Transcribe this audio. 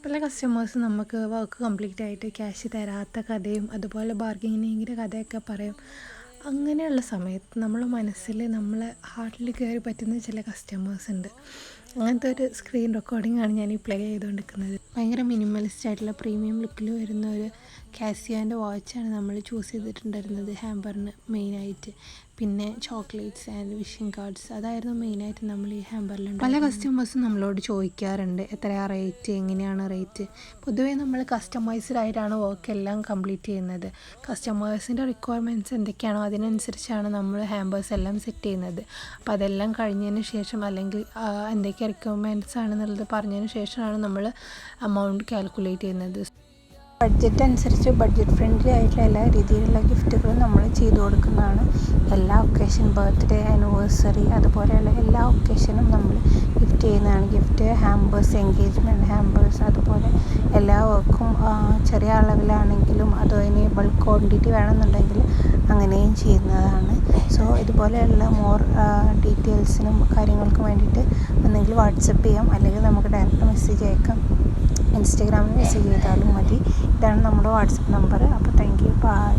പല കസ്റ്റമേഴ്സ് നമുക്ക് work complete ആയിട്ട് ക്യാഷ് തരാത്ത കഥയും അതുപോലെ ബാർഗെയിനിങ്ങിൻ്റെ കഥയൊക്കെ പറയും. അങ്ങനെയുള്ള സമയത്ത് നമ്മളെ മനസ്സിൽ നമ്മളെ ഹാർട്ടിൽ കയറി പറ്റുന്ന ചില കസ്റ്റമേഴ്സ് ഉണ്ട്. അങ്ങനത്തെ ഒരു സ്ക്രീൻ റെക്കോർഡിംഗ് ആണ് ഞാൻ ഈ പ്ലേ ചെയ്തുകൊണ്ടിരിക്കുന്നത്. ഭയങ്കര മിനിമലിസ്റ്റ് ആയിട്ടുള്ള പ്രീമിയം ലുക്കിൽ വരുന്ന ഒരു കാസിയോൻ്റെ വാച്ചാണ് നമ്മൾ ചൂസ് ചെയ്തിട്ടുണ്ടായിരുന്നത് ഹാമ്പറിന് മെയിനായിട്ട്. പിന്നെ ചോക്ലേറ്റ്സ് ആൻഡ് വിഷിംഗ് കാർഡ്സ് അതായിരുന്നു മെയിനായിട്ട് നമ്മൾ ഈ ഹാമ്പറിലുണ്ട്. പല കസ്റ്റമേഴ്സും നമ്മളോട് ചോദിക്കാറുണ്ട് എത്രയാണ് റേറ്റ്, എങ്ങനെയാണ് റേറ്റ്. പൊതുവേ നമ്മൾ കസ്റ്റമൈസ്ഡ് ആയിട്ടാണ് വർക്ക് എല്ലാം കംപ്ലീറ്റ് ചെയ്യുന്നത്. കസ്റ്റമേഴ്സിൻ്റെ റിക്വയർമെൻറ്റ്സ് എന്തൊക്കെയാണോ അതിനനുസരിച്ചാണ് നമ്മൾ ഹാമ്പേഴ്സ് എല്ലാം സെറ്റ് ചെയ്യുന്നത്. അപ്പോൾ അതെല്ലാം കഴിഞ്ഞതിന് ശേഷം അല്ലെങ്കിൽ എന്തൊക്കെ റിക്വയർമെൻറ്റ്സ് ആണെന്നുള്ളത് പറഞ്ഞതിന് ശേഷമാണ് നമ്മൾ എമൗണ്ട് കാൽക്കുലേറ്റ് ചെയ്യുന്നത്. ബഡ്ജറ്റ് അനുസരിച്ച് ബഡ്ജറ്റ് ഫ്രണ്ട്ലി ആയിട്ടുള്ള എല്ലാ രീതിയിലുള്ള ഗിഫ്റ്റുകളും നമ്മൾ ചെയ്തു കൊടുക്കുന്നതാണ്. എല്ലാ ഒക്കേഷൻ, ബർത്ത്ഡേ, ആനിവേഴ്സറി അതുപോലെയുള്ള എല്ലാ ഒക്കേഷനും നമ്മൾ ഗിഫ്റ്റ് ചെയ്യുന്നതാണ്. ഗിഫ്റ്റ് ഹാമ്പേഴ്സ്, എൻഗേജ്മെൻറ്റ് ഹാമ്പേഴ്സ്, അതുപോലെ എല്ലാ വർക്കും ചെറിയ അളവിലാണെങ്കിലും അതിന് ബൾക്ക് ക്വാണ്ടിറ്റി വേണമെന്നുണ്ടെങ്കിൽ അങ്ങനെയും ചെയ്യുന്നതാണ്. സോ ഇതുപോലെയുള്ള മോർ ഡീറ്റെയിൽസിനും കാര്യങ്ങൾക്കും വേണ്ടിയിട്ട് ഒന്നെങ്കിൽ വാട്സപ്പ് ചെയ്യാം, അല്ലെങ്കിൽ നമുക്ക് ഡയറക്റ്റ് മെസ്സേജ് അയക്കാം. ഇൻസ്റ്റഗ്രാമിൽ മെസ്സേജ് ചെയ്താലും മതി. ഇതാണ് നമ്മുടെ വാട്സപ്പ് നമ്പർ. അപ്പോൾ താങ്ക് യു, ബൈ.